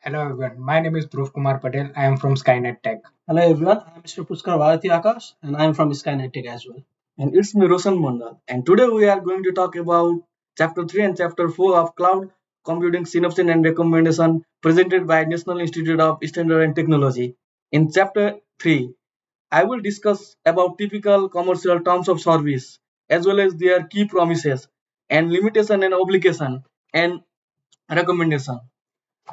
Hello everyone, my name is Dhruv Kumar Patel. I am from SkyNet Tech. Hello everyone, I am Mr. Puskar Bharati Akash and I am from SkyNet Tech as well. And it's me, Roshan Mandal. And today we are going to talk about Chapter 3 and Chapter 4 of Cloud Computing Synopsis and Recommendation presented by National Institute of Standard and Technology. In Chapter 3, I will discuss about typical commercial terms of service as well as their key promises and limitation and obligation and recommendation.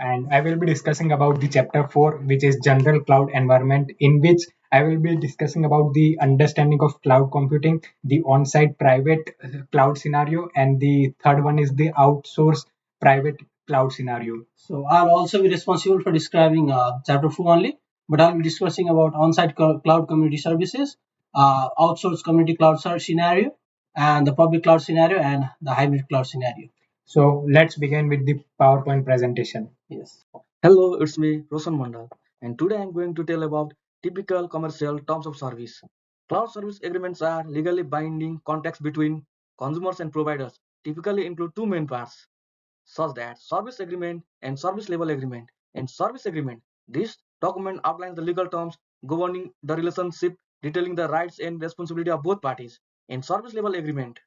And I will be discussing about the chapter 4, which is General Cloud Environment, in which I will be discussing about the understanding of cloud computing, the on-site private cloud scenario, and the third one is the outsourced private cloud scenario. So I'll also be responsible for describing chapter 4 only, but I'll be discussing about on-site cloud community services, outsourced community cloud scenario, and the public cloud scenario and the hybrid cloud scenario. So let's begin with the PowerPoint presentation. Yes. Hello, it's me, Roshan Mandal, and today I'm going to tell about typical commercial terms of service. Cloud service agreements are legally binding contracts between consumers and providers, typically include two main parts, such that service agreement and service level agreement. In service agreement, this document outlines the legal terms governing the relationship, detailing the rights and responsibility of both parties. In service level agreement,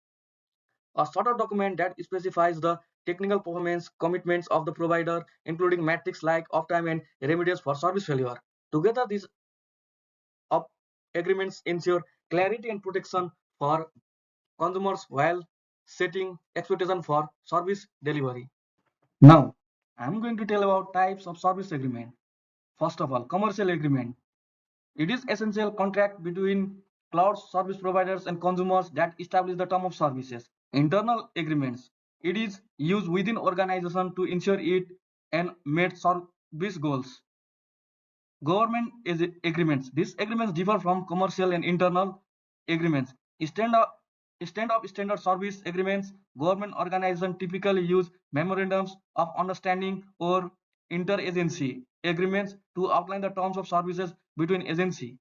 a sort of document that specifies the technical performance commitments of the provider, including metrics like uptime and remedies for service failure. Together, these agreements ensure clarity and protection for consumers while setting expectation for service delivery. Now, I'm going to tell about types of service agreement. First of all, commercial agreement. It is essential contract between cloud service providers and consumers that establish the term of services. Internal agreements. It is used within organization to ensure it and meet service goals. Government agreements. These agreements differ from commercial and internal agreements. Standard service agreements. Government organizations typically use memorandums of understanding or interagency agreements to outline the terms of services between agencies.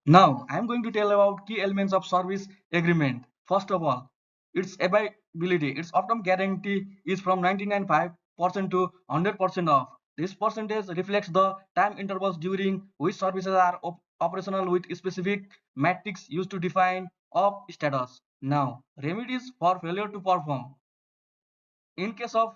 Now, I am going to tell about key elements of service agreement. First of all, its availability. Its often guarantee is from 99.5% to 100% off. This percentage reflects the time intervals during which services are operational with specific metrics used to define off status. Now, remedies for failure to perform. In case of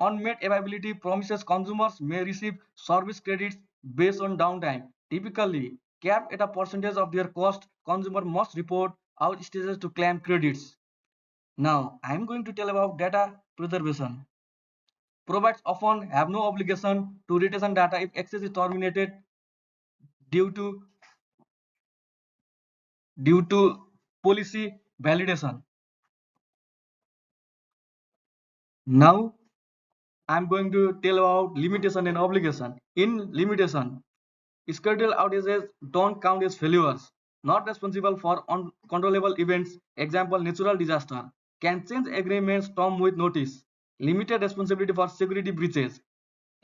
unmet availability promises, consumers may receive service credits based on downtime, typically capped at a percentage of their cost. Consumer must report outages to claim credits. Now, I am going to tell about data preservation. Providers often have no obligation to retain data if access is terminated due to policy validation. Now, I am going to tell about limitation and obligation. In limitation, scheduled outages don't count as failures. Not responsible for uncontrollable events, example natural disaster, can change agreements term with notice. Limited responsibility for security breaches.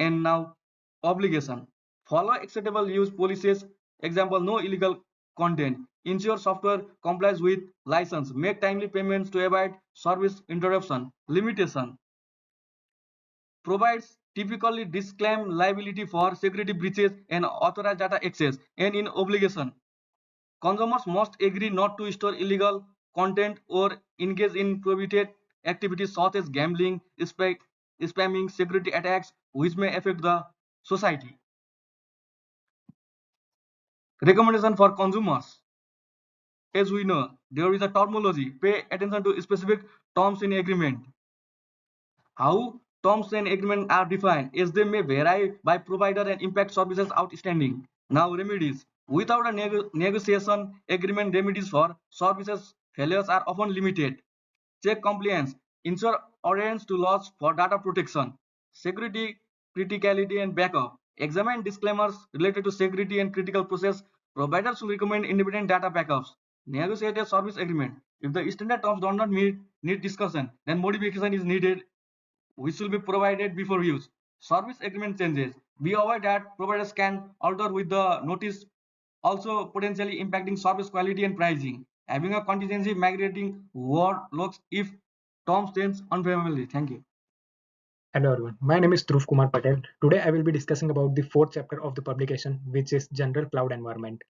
And now obligation. Follow acceptable use policies, example no illegal content. Ensure software complies with license. Make timely payments to avoid service interruption. Limitation provides typically disclaim liability for security breaches and authorized data access. And in obligation, consumers must agree not to store illegal content or engage in prohibited activities such as gambling, spamming, security attacks, which may affect the society. Recommendation for consumers. As we know, there is a terminology. Pay attention to specific terms in agreement. How terms and agreement are defined as they may vary by provider and impact services outstanding. Now remedies. Without a negotiation agreement, remedies for services failures are often limited. Check compliance. Ensure adherence to laws for data protection, security, criticality and backup. Examine disclaimers related to security and critical process. Providers will recommend independent data backups. Negotiate a service agreement. If the standard terms do not need discussion, then modification is needed, which will be provided before use. Service agreement changes. Be aware that providers can alter with the notice, also potentially impacting service quality and pricing. Having a contingency migrating word looks if terms change unfavorably. Thank you. Hello everyone, my name is Dhruv Kumar Patel. Today I will be discussing about the fourth chapter of the publication, which is General Cloud Environment.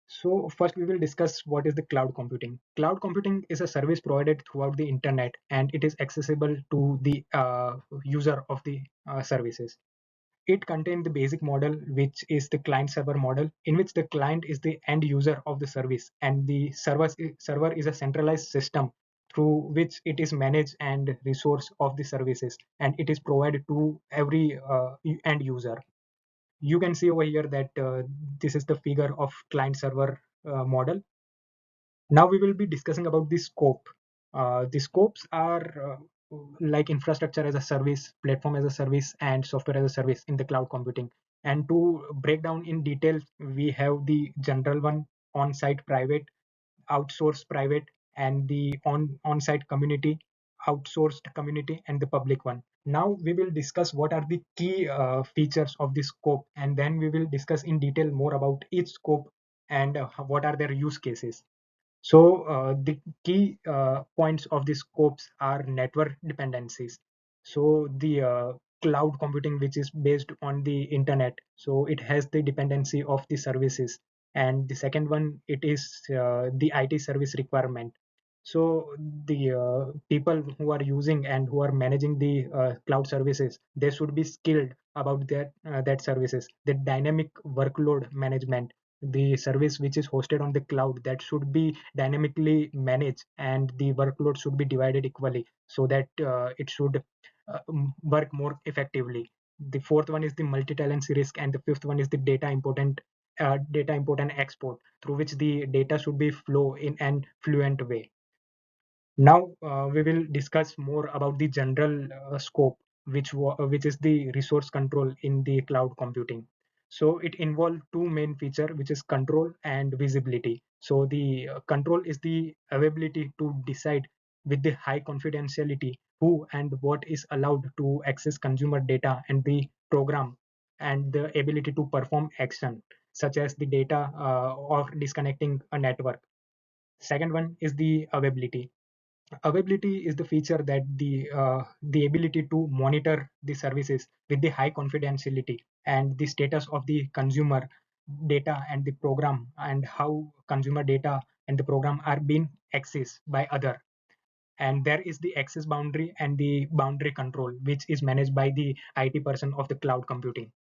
So first we will discuss what is the cloud computing. Cloud computing is a service provided throughout the internet and it is accessible to the user of the services. It contains the basic model, which is the client server model, in which the client is the end user of the service and the server is a centralized system through which it is managed and resource of the services, and it is provided to every end user. You can see over here that this is the figure of client server model. Now we will be discussing about the scope. The scopes are like infrastructure as a service, platform as a service, and software as a service in the cloud computing. And to break down in detail, we have the general one, on-site private, outsourced private, and the on-site community, outsourced community, and the public one. Now we will discuss what are the key features of the scope, and then we will discuss in detail more about each scope and what are their use cases. So the key points of the scopes are network dependencies. So the cloud computing, which is based on the internet, so it has the dependency of the services. And the second one, it is the IT service requirement. So the people who are using and who are managing the cloud services, they should be skilled about that services. The dynamic workload management, the service which is hosted on the cloud, that should be dynamically managed and the workload should be divided equally so that it should work more effectively. The fourth one is the multi-tenancy risk, and the fifth one is the data import and export, through which the data should be flow in an fluent way. Now we will discuss more about the general scope, which is the resource control in the cloud computing. So it involves two main feature, which is control and visibility. So the control is the availability to decide with the high confidentiality who and what is allowed to access consumer data and the program, and the ability to perform action such as the data or disconnecting a network. Second one is the availability. Availability is the feature that the ability to monitor the services with the high confidentiality and the status of the consumer data and the program, and how consumer data and the program are being accessed by other. And there is the access boundary and the boundary control, which is managed by the IT person of the cloud computing.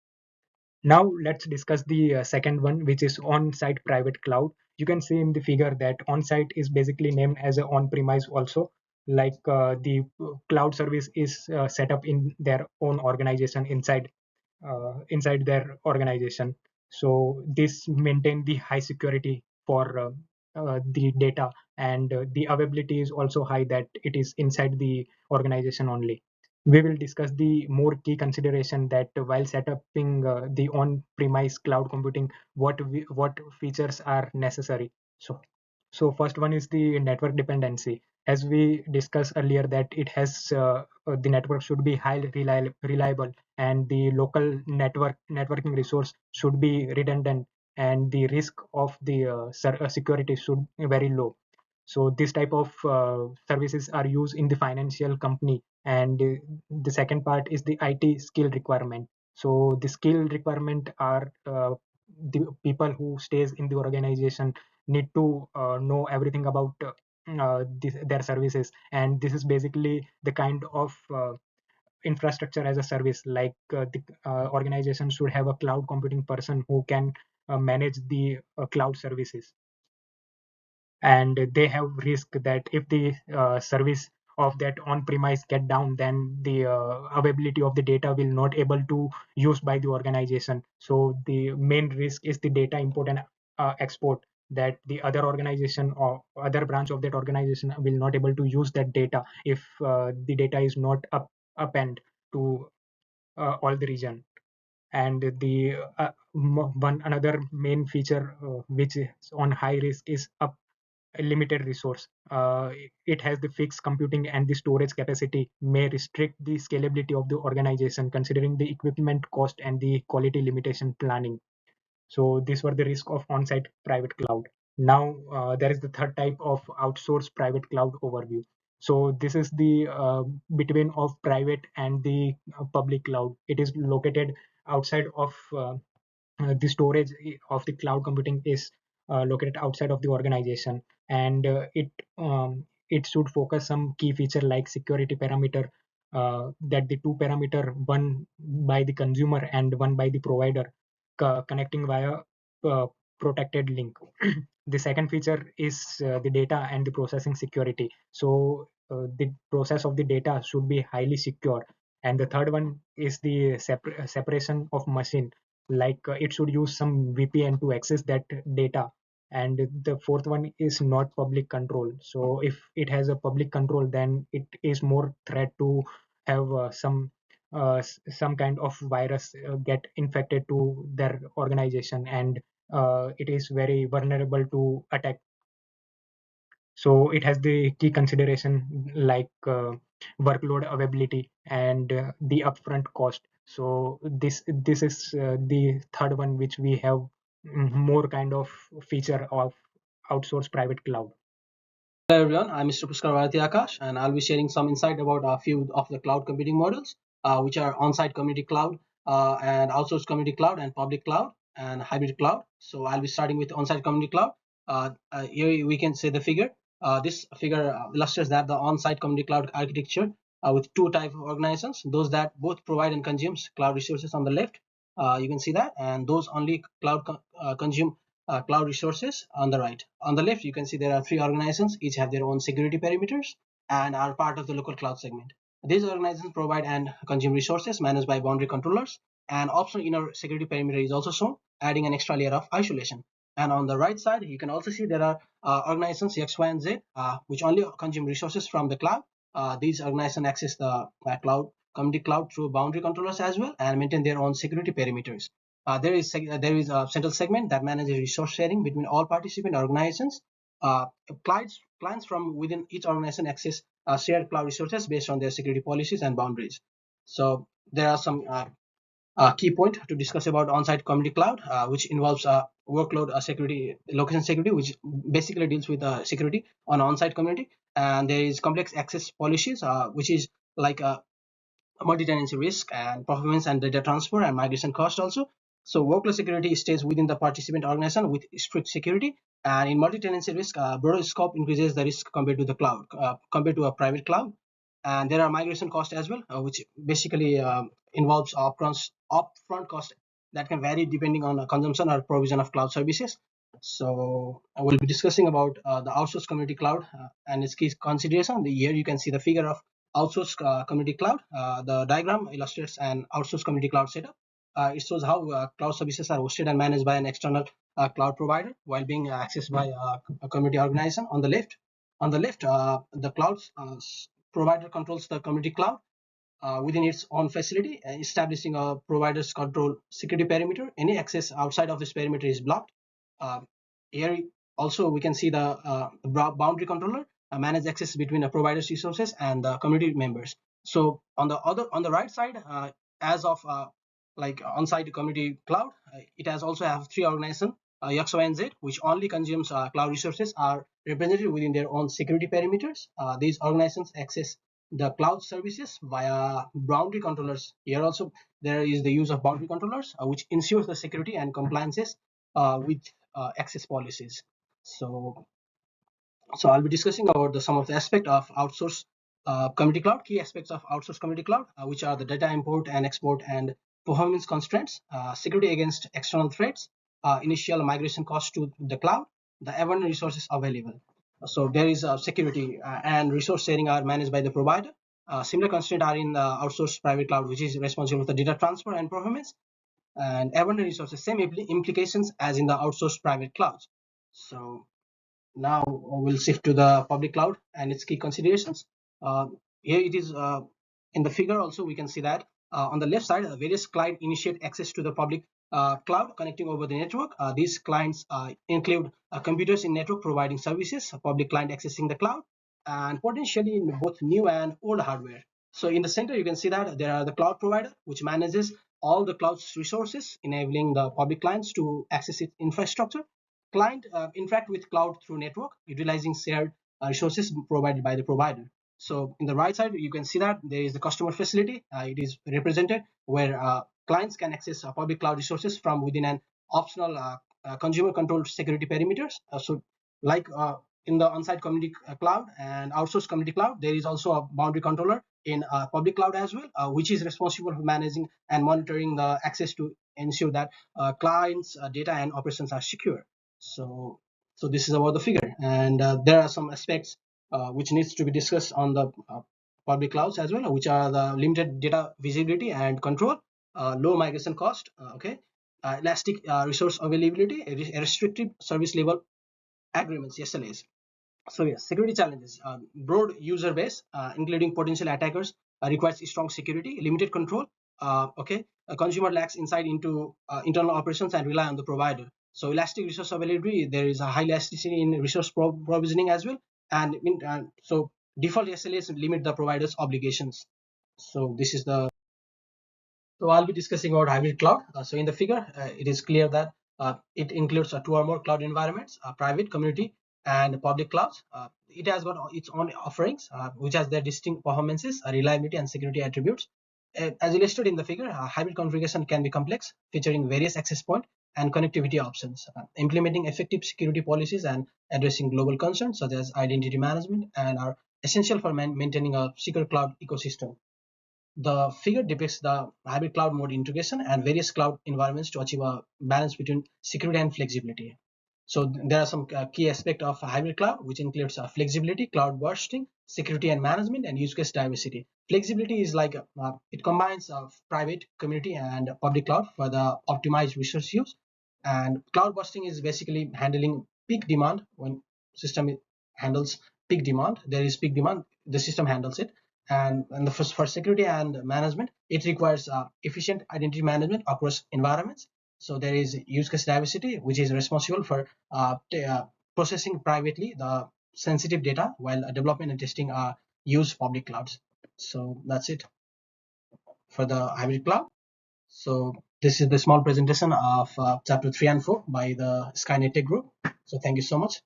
Now let's discuss the second one, which is on-site private cloud. You can see in the figure that on-site is basically named as a on-premise also. Like the cloud service is set up in their own organization inside their organization. So this maintain the high security for the data, and the availability is also high, that it is inside the organization only. We will discuss the more key consideration that while setting the on-premise cloud computing, what features are necessary. So first one is the network dependency. As we discussed earlier, that it has the network should be highly reliable, and the local networking resource should be redundant, and the risk of the security should be very low. So this type of services are used in the financial company. And the second part is the IT skill requirement. So the skill requirement are the people who stays in the organization need to know everything about their services. And this is basically the kind of infrastructure as a service, like the organization should have a cloud computing person who can manage the cloud services. And they have risk that if the service of that on-premise get down, then the availability of the data will not able to use by the organization. So the main risk is the data import and export, that the other organization or other branch of that organization will not able to use that data if the data is not append to all the region. And the one another main feature which is on high risk is a limited resource. It has the fixed computing, and the storage capacity may restrict the scalability of the organization, considering the equipment cost and the quality limitation planning. So these were the risk of on-site private cloud. Now there is the third type of outsourced private cloud overview. So this is the between of private and the public cloud. It is located outside of the storage of the cloud computing is located outside of the organization, and it should focus some key feature like security parameter, that the two parameter, one by the consumer and one by the provider, connecting via uh, protected link. The second feature is the data and the processing security. So the process of the data should be highly secure. And the third one is the separation of machine, like it should use some VPN to access that data. And the fourth one is not public control. So if it has a public control, then it is more threat to have some kind of virus get infected to their organization, and it is very vulnerable to attack. So it has the key consideration like workload availability and the upfront cost. So this is the third one which we have more kind of feature of outsourced private cloud. Hello everyone, I'm Mr. Puskar Bharati Akash, and I'll be sharing some insight about a few of the cloud computing models, which are on-site community cloud, and outsourced community cloud, and public cloud, and hybrid cloud. So I'll be starting with on-site community cloud. Here we can see the figure. This figure illustrates that the on-site community cloud architecture with two types of organizations: those that both provide and consumes cloud resources on the left, you can see that, and those only consume cloud resources on the right. On the left, you can see there are three organizations, each have their own security perimeters and are part of the local cloud segment. These organizations provide and consume resources managed by boundary controllers, and optional inner security perimeter is also shown, adding an extra layer of isolation. And on the right side, you can also see there are organizations X, Y, and Z, which only consume resources from the cloud. These organizations access the community cloud through boundary controllers as well, and maintain their own security perimeters. There is a central segment that manages resource sharing between all participant organizations. Uh, clients from within each organization access shared cloud resources based on their security policies and boundaries. So there are some key point to discuss about on-site community cloud, which involves workload security, location security, which basically deals with security on on-site community. And there is complex access policies, which is like multi-tenancy risk and performance and data transfer and migration cost also. So workload security stays within the participant organization with strict security. And in multi-tenancy risk, broader scope increases the risk compared to the cloud, compared to a private cloud. And there are migration costs as well, which basically involves upfront cost that can vary depending on the consumption or provision of cloud services. So I will be discussing about the outsourced community cloud and its key consideration. Here you can see the figure of outsourced community cloud. The diagram illustrates an outsourced community cloud setup. It shows how cloud services are hosted and managed by an external cloud provider while being accessed by a community organization. On the left, the cloud provider controls the community cloud within its own facility, establishing a provider's control security perimeter. Any access outside of this perimeter is blocked. Uh, Here also we can see the boundary controller manage access between the provider's resources and the community members. So on the right side, as of like on-site community cloud, it has also have three organizations, X, Y, and Z, which only consumes cloud resources, are represented within their own security perimeters. These organizations access the cloud services via boundary controllers. Here also there is the use of boundary controllers, which ensures the security and compliances with access policies. So so I'll be discussing about some of the aspect of outsourced community cloud, key aspects of outsourced community cloud, which are the data import and export and performance constraints, security against external threats, initial migration cost to the cloud, the abundant resources available. So there is security and resource sharing are managed by the provider. Similar constraints are in the outsourced private cloud, which is responsible for data transfer and performance, and abundant resources, same implications as in the outsourced private clouds. So now we'll shift to the public cloud and its key considerations. Uh, Here it is in the figure also we can see that on the left side, various clients initiate access to the public cloud connecting over the network. These clients include computers in network providing services, a public client accessing the cloud, and potentially in both new and old hardware. So in the center, you can see that there are the cloud provider, which manages all the cloud's resources, enabling the public clients to access its infrastructure. Client interact with cloud through network, utilizing shared resources provided by the provider. So in the right side, you can see that there is the customer facility. It is represented where clients can access public cloud resources from within an optional consumer controlled security perimeters. So like in the on-site community cloud and outsourced community cloud, there is also a boundary controller in public cloud as well, which is responsible for managing and monitoring the access to ensure that clients' data and operations are secure. So, so this is about the figure, and there are some aspects which needs to be discussed on the public clouds as well, which are the limited data visibility and control, low migration cost, okay, elastic resource availability, restrictive service level agreements, SLAs. So yes, security challenges. Broad user base, including potential attackers, requires strong security, limited control. Okay, a consumer lacks insight into internal operations and rely on the provider. So elastic resource availability, there is a high elasticity in resource provisioning as well, and so default SLAs limit the provider's obligations. So this is the so I'll be discussing about hybrid cloud. So in the figure, it is clear that it includes two or more cloud environments, private, community, and public clouds. It has got its own offerings, which has their distinct performances, reliability, and security attributes. As illustrated in the figure, hybrid configuration can be complex, featuring various access point and connectivity options. Implementing effective security policies and addressing global concerns such as identity management and are essential for maintaining a secure cloud ecosystem. The figure depicts the hybrid cloud mode integration and various cloud environments to achieve a balance between security and flexibility. So there are some key aspects of hybrid cloud, which includes flexibility, cloud bursting, security and management, and use case diversity. Flexibility is like it combines private, community, and public cloud for the optimized resource use. And cloud bursting is basically handling peak demand when system handles peak demand. There is peak demand, the system handles it. And the first for security and management, it requires efficient identity management across environments. So there is use case diversity, which is responsible for processing privately the sensitive data while development and testing use public clouds. So that's it for the hybrid cloud. So this is the small presentation of chapter 3 and 4 by the SkyNet Tech group. So thank you so much.